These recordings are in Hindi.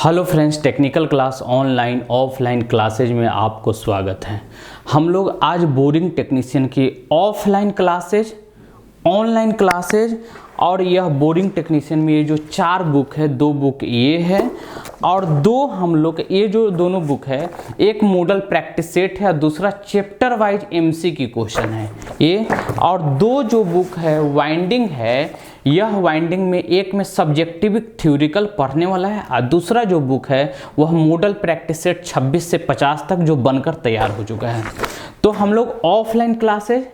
Hello friends, technical class online offline classes में आपको स्वागत है। हम लोग आज बोरिंग टेक्नीशियन की ऑफलाइन क्लासेज, ऑनलाइन क्लासेज और यह बोरिंग टेक्नीशियन में ये जो 4 बुक है, 2 बुक ये है और 2 हम लोग ये जो दोनों बुक है, एक मॉडल प्रैक्टिस सेट है और दूसरा चैप्टर वाइज एमसीक्यू क्वेश्चन है ये। और 2 जो बुक है वाइंडिंग है, यह वाइंडिंग में एक में सब्जेक्टिव थ्योरिकल पढ़ने वाला है और दूसरा जो बुक है वह मॉडल प्रैक्टिस सेट 26 से 50 तक जो बनकर तैयार हो चुका है। तो हम लोग ऑफलाइन क्लासेज,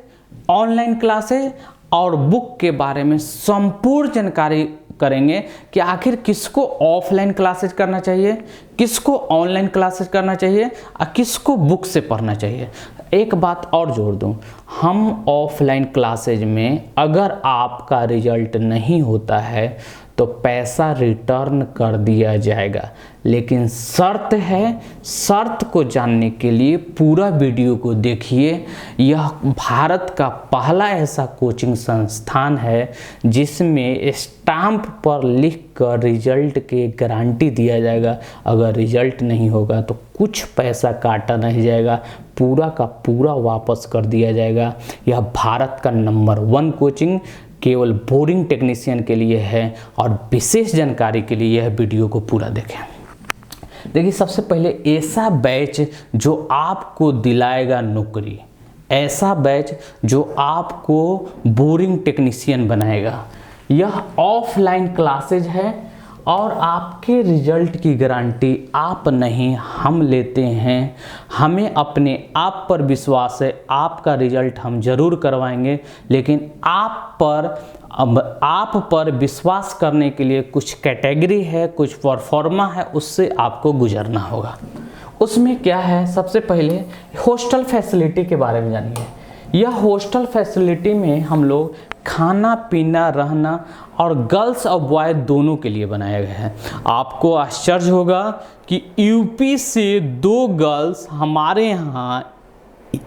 ऑनलाइन क्लासेज और बुक के बारे में संपूर्ण जानकारी करेंगे कि आखिर किसको ऑफलाइन क्लासेज करना चाहिए, किसको ऑनलाइन क्लासेज करना चाहिए और किसको बुक से पढ़ना चाहिए। एक बात और जोड़ दूं, हम ऑफलाइन क्लासेज में अगर आपका रिजल्ट नहीं होता है तो पैसा रिटर्न कर दिया जाएगा, लेकिन शर्त है, शर्त को जानने के लिए पूरा वीडियो को देखिए। यह भारत का पहला ऐसा कोचिंग संस्थान है जिसमें स्टाम्प पर लिख कर रिजल्ट के गारंटी दिया जाएगा। अगर रिजल्ट नहीं होगा तो कुछ पैसा काटा नहीं जाएगा, पूरा का पूरा वापस कर दिया जाएगा। यह भारत का नंबर 1 कोचिंग केवल बोरिंग टेक्नीशियन के लिए है और विशेष जानकारी के लिए यह वीडियो को पूरा देखें। देखिए, सबसे पहले ऐसा बैच जो आपको दिलाएगा नौकरी, ऐसा बैच जो आपको बोरिंग टेक्नीशियन बनाएगा। यह ऑफलाइन क्लासेज है और आपके रिजल्ट की गारंटी आप नहीं, हम लेते हैं। हमें अपने आप पर विश्वास है, आपका रिजल्ट हम जरूर करवाएंगे, लेकिन आप पर विश्वास करने के लिए कुछ कैटेगरी है, कुछ परफॉर्मा है, उससे आपको गुजरना होगा। उसमें क्या है, सबसे पहले हॉस्टल फैसिलिटी के बारे में जानिए। यह हॉस्टल फैसिलिटी में हम लोग खाना पीना रहना और गर्ल्स और बॉय दोनों के लिए बनाया गया है। आपको आश्चर्य होगा कि यूपी से 2 गर्ल्स हमारे यहाँ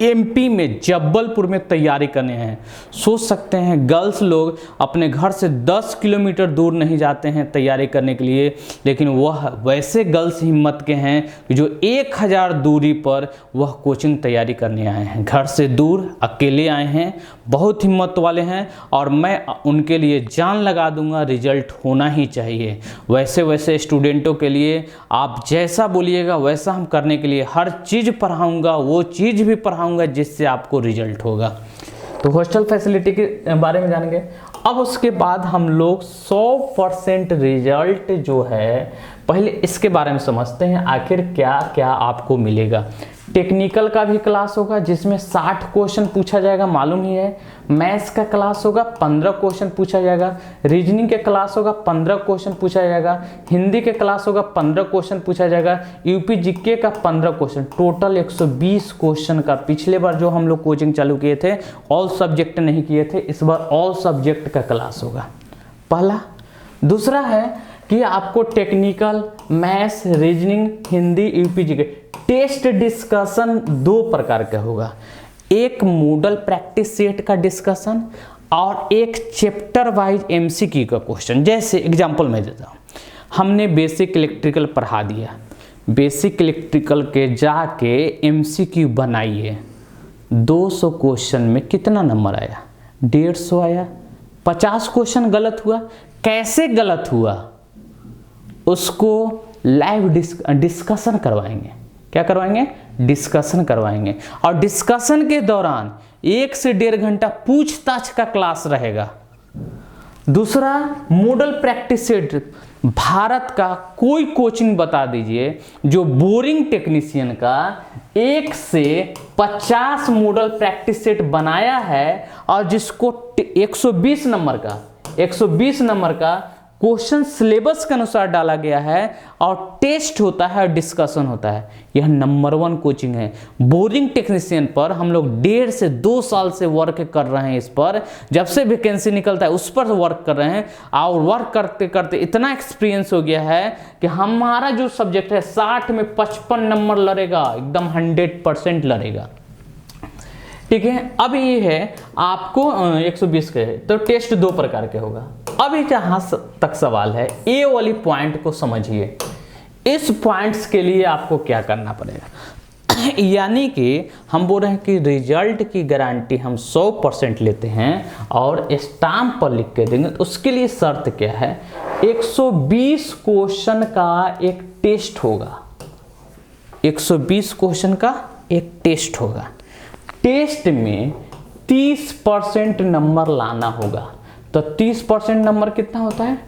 एमपी में जबलपुर में तैयारी करने हैं। सोच सकते हैं, गर्ल्स लोग अपने घर से 10 किलोमीटर दूर नहीं जाते हैं तैयारी करने के लिए, लेकिन वह वैसे गर्ल्स हिम्मत के हैं जो 1000 दूरी पर वह कोचिंग तैयारी करने आए हैं। घर से दूर अकेले आए हैं, बहुत हिम्मत वाले हैं और मैं उनके लिए जान लगा दूंगा, रिजल्ट होना ही चाहिए। वैसे स्टूडेंटों के लिए आप जैसा बोलिएगा वैसा हम करने के लिए हर चीज़ पढ़ाऊँगा, वो चीज़ भी पढ़ाऊंगा जिससे आपको रिजल्ट होगा। तो हॉस्टल फैसिलिटी के बारे में जानेंगे। अब उसके बाद हम लोग 100% रिजल्ट जो है, पहले इसके बारे में समझते हैं आखिर क्या क्या आपको मिलेगा। टेक्निकल का भी क्लास होगा जिसमें 60 क्वेश्चन पूछा जाएगा, मालूम ही है। मैथ्स का क्लास होगा, 15 क्वेश्चन पूछा जाएगा। रीजनिंग के क्लास होगा, 15 क्वेश्चन पूछा जाएगा। हिंदी के क्लास होगा, 15 क्वेश्चन पूछा जाएगा। यूपी जीके का 15 क्वेश्चन, टोटल 120 क्वेश्चन का। पिछले बार जो हम लोग कोचिंग चालू किए थे ऑल सब्जेक्ट नहीं किए थे, इस बार ऑल सब्जेक्ट का क्लास होगा, पहला। दूसरा है कि आपको technical, maths, reasoning, Hindi, UP GK test discussion 2 प्रकार का होगा। एक मॉडल प्रैक्टिस सेट का डिस्कशन और एक चैप्टर वाइज एमसीक्यू का क्वेश्चन। जैसे एग्जांपल मैं देता हूँ, हमने बेसिक इलेक्ट्रिकल पढ़ा दिया, बेसिक इलेक्ट्रिकल के जाके एमसीक्यू बनाइए। 200 क्वेश्चन में कितना नंबर आया? 150 आया। 50 क्वेश्चन गलत हुआ। कैसे गलत हुआ उसको लाइव डिस्कशन करवाएंगे। क्या करवाएंगे? डिस्कशन करवाएंगे। और डिस्कशन के दौरान 1 से 1.5 घंटा पूछताछ का क्लास रहेगा। दूसरा, मॉडल प्रैक्टिस सेट। भारत का कोई कोचिंग बता दीजिए जो बोरिंग टेक्नीशियन का 1 से 50 मॉडल प्रैक्टिस सेट बनाया है और जिसको 120 नंबर का क्वेश्चन सिलेबस के अनुसार डाला गया है और टेस्ट होता है और डिस्कशन होता है। यह नंबर 1 कोचिंग है। बोरिंग टेक्नीशियन पर हम लोग 1.5 से 2 साल से वर्क कर रहे हैं। इस पर जब से वैकेंसी निकलता है उस पर वर्क कर रहे हैं और वर्क करते करते इतना एक्सपीरियंस हो गया है कि हमारा जो सब्जेक्ट है 60 में 55 नंबर लड़ेगा, एकदम 100% लड़ेगा। ठीक है। अब ये है आपको 120 के है तो टेस्ट 2 प्रकार के होगा। अब ये जहां तक सवाल है, ए वाली पॉइंट को समझिए। इस पॉइंट्स के लिए आपको क्या करना पड़ेगा, यानी कि हम बोल रहे हैं कि रिजल्ट की गारंटी हम 100% लेते हैं और स्टाम्प पर लिख के देंगे। तो उसके लिए शर्त क्या है, 120 क्वेश्चन का एक टेस्ट होगा, 120 क्वेश्चन का एक टेस्ट होगा। टेस्ट में 30% नंबर लाना होगा। तो 30% नंबर कितना होता है,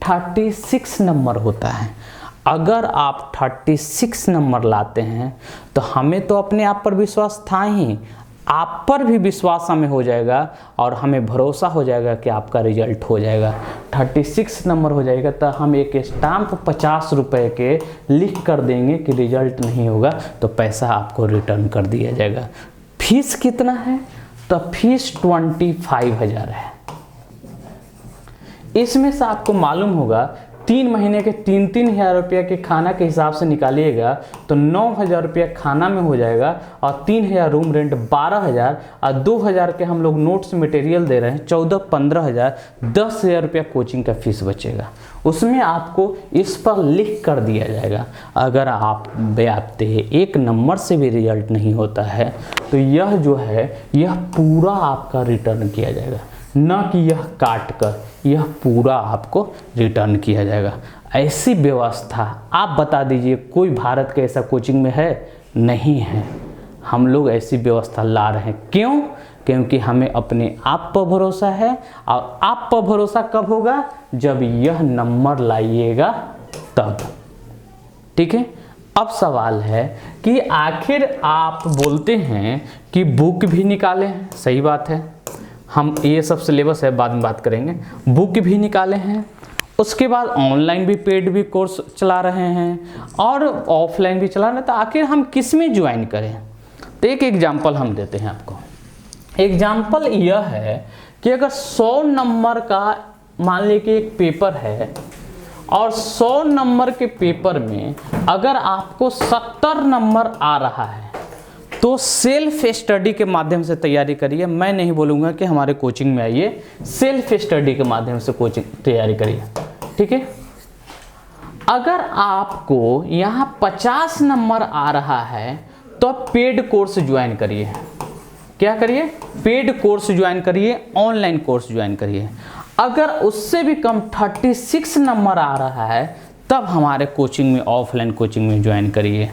36 नंबर होता है। अगर आप 36 नंबर लाते हैं तो हमें तो अपने आप पर विश्वास था ही, आप पर भी विश्वास हमें हो जाएगा और हमें भरोसा हो जाएगा कि आपका रिजल्ट हो जाएगा। 36 नंबर हो जाएगा तो हम एक स्टाम्प 50 रुपये के लिख कर देंगे कि रिजल्ट नहीं होगा, तो पैसा आपको रिटर्न कर दिया जाएगा। फीस कितना है, तो फीस 25,000 है। इसमें से आपको मालूम होगा 3 महीने के 3,000 रुपये के खाना के हिसाब से निकालिएगा तो 9,000 रुपया खाना में हो जाएगा और 3,000 रूम रेंट, 12,000 और 2,000 के हम लोग नोट्स मटेरियल दे रहे हैं, 14-15,000, 10,000 रुपया कोचिंग का फीस बचेगा। उसमें आपको इस पर लिख कर दिया जाएगा। अगर आप व्याप्ते एक नंबर से भी रिजल्ट नहीं होता है तो यह जो है यह पूरा आपका रिटर्न किया जाएगा, न कि यह काट कर, यह पूरा आपको रिटर्न किया जाएगा। ऐसी व्यवस्था आप बता दीजिए कोई भारत के ऐसा कोचिंग में है? नहीं है। हम लोग ऐसी व्यवस्था ला रहे हैं। क्यों? क्योंकि हमें अपने आप पर भरोसा है। और आप पर भरोसा कब होगा, जब यह नंबर लाइएगा तब। ठीक है। अब सवाल है कि आखिर आप बोलते हैं कि बुक भी निकाले हैं, सही बात है, हम ये सब सिलेबस है बाद में बात करेंगे। बुक भी निकाले हैं, उसके बाद ऑनलाइन भी पेड भी कोर्स चला रहे हैं और ऑफलाइन भी चला रहे हैं, तो आखिर हम किस में ज्वाइन करें? तो एक एग्जाम्पल हम देते हैं आपको। एग्जाम्पल यह है कि अगर 100 नंबर का मान लीजिए कि एक पेपर है और 100 नंबर के पेपर में अगर आपको 70 नंबर आ रहा है तो सेल्फ स्टडी के माध्यम से तैयारी करिए। मैं नहीं बोलूँगा कि हमारे कोचिंग में आइए, सेल्फ स्टडी के माध्यम से कोचिंग तैयारी करिए। ठीक है। अगर आपको यहाँ 50 नंबर आ रहा है तो पेड कोर्स ज्वाइन करिए। क्या करिए? पेड कोर्स ज्वाइन करिए, ऑनलाइन कोर्स ज्वाइन करिए। अगर उससे भी कम 36 नंबर आ रहा है तब हमारे कोचिंग में, ऑफलाइन कोचिंग में ज्वाइन करिए।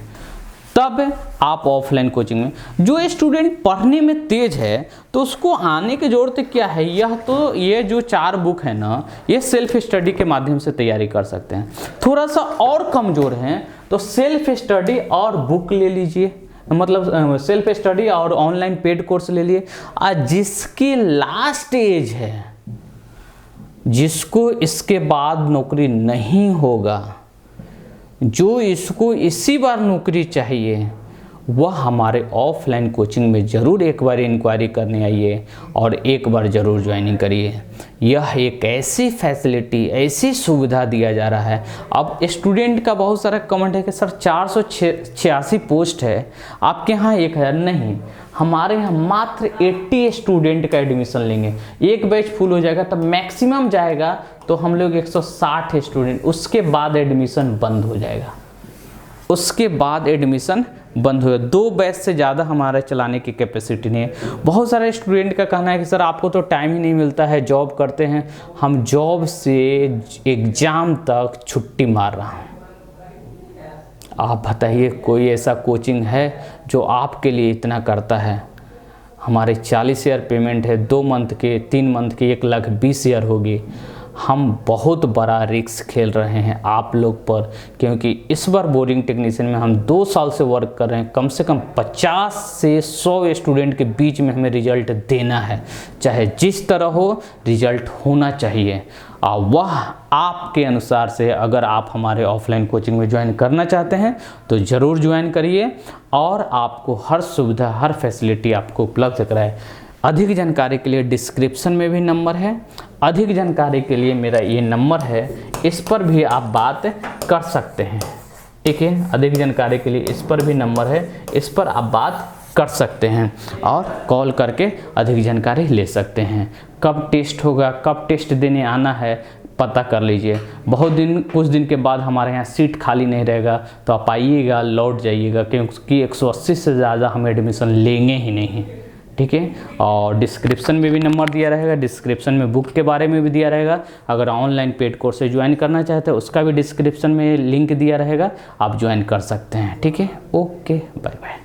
तब आप ऑफलाइन कोचिंग में, जो स्टूडेंट पढ़ने में तेज है तो उसको आने की ज़रूरत क्या है, यह तो ये जो 4 बुक है ना, ये सेल्फ स्टडी के माध्यम से तैयारी कर सकते हैं। थोड़ा सा और कमज़ोर हैं तो सेल्फ स्टडी और बुक ले लीजिए, मतलब सेल्फ स्टडी और ऑनलाइन पेड कोर्स ले लिए। और जिसकी लास्ट एज है, जिसको इसके बाद नौकरी नहीं होगा, जो इसको इसी बार नौकरी चाहिए, वह हमारे ऑफलाइन कोचिंग में ज़रूर एक बार इंक्वायरी करने आइए और एक बार ज़रूर ज्वाइनिंग करिए। यह एक ऐसी फैसिलिटी, ऐसी सुविधा दिया जा रहा है। अब स्टूडेंट का बहुत सारा कमेंट है कि सर 486 पोस्ट है, आपके यहाँ 1000 नहीं, हमारे यहाँ मात्र 80 स्टूडेंट का एडमिशन लेंगे। एक बैच फुल हो जाएगा तब मैक्सिमम जाएगा तो हम लोग 160 स्टूडेंट, उसके बाद एडमिशन बंद हो जाएगा। उसके बाद एडमिशन बंद हो, 2 बैच से ज़्यादा हमारे चलाने की कैपेसिटी नहीं है। बहुत सारे स्टूडेंट का कहना है कि सर आपको तो टाइम ही नहीं मिलता है, जॉब करते हैं। हम जॉब से एग्ज़ाम तक छुट्टी मार रहा हूँ। आप बताइए कोई ऐसा कोचिंग है जो आपके लिए इतना करता है? हमारे 40,000 पेमेंट है, 2 मंथ के, 3 मंथ के 1,20,000 होगी। हम बहुत बड़ा रिस्क खेल रहे हैं आप लोग पर, क्योंकि इस बार बोरिंग टेक्नीशियन में हम 2 साल से वर्क कर रहे हैं। कम से कम 50 से 100 स्टूडेंट के बीच में हमें रिजल्ट देना है, चाहे जिस तरह हो, रिजल्ट होना चाहिए। वह आपके अनुसार से अगर आप हमारे ऑफलाइन कोचिंग में ज्वाइन करना चाहते हैं तो ज़रूर ज्वाइन करिए और आपको हर सुविधा, हर फैसिलिटी आपको उपलब्ध कराए। अधिक जानकारी के लिए डिस्क्रिप्शन में भी नंबर है, अधिक जानकारी के लिए मेरा ये नंबर है, इस पर भी आप बात कर सकते हैं। ठीक है, अधिक जानकारी के लिए इस पर भी नंबर है, इस पर आप बात कर सकते हैं और कॉल करके अधिक जानकारी ले सकते हैं। कब टेस्ट होगा, कब टेस्ट देने आना है, पता कर लीजिए। कुछ दिन के बाद हमारे यहाँ सीट खाली नहीं रहेगा, तो आप आइएगा, लौट जाइएगा, क्योंकि 180 से ज़्यादा हम एडमिशन लेंगे ही नहीं। ठीक है, और डिस्क्रिप्शन में भी नंबर दिया रहेगा, डिस्क्रिप्शन में बुक के बारे में भी दिया रहेगा। अगर ऑनलाइन पेड कोर्स से ज्वाइन करना चाहते हैं उसका भी डिस्क्रिप्शन में लिंक दिया रहेगा, आप ज्वाइन कर सकते हैं। ठीक है, ओके, बाय बाय।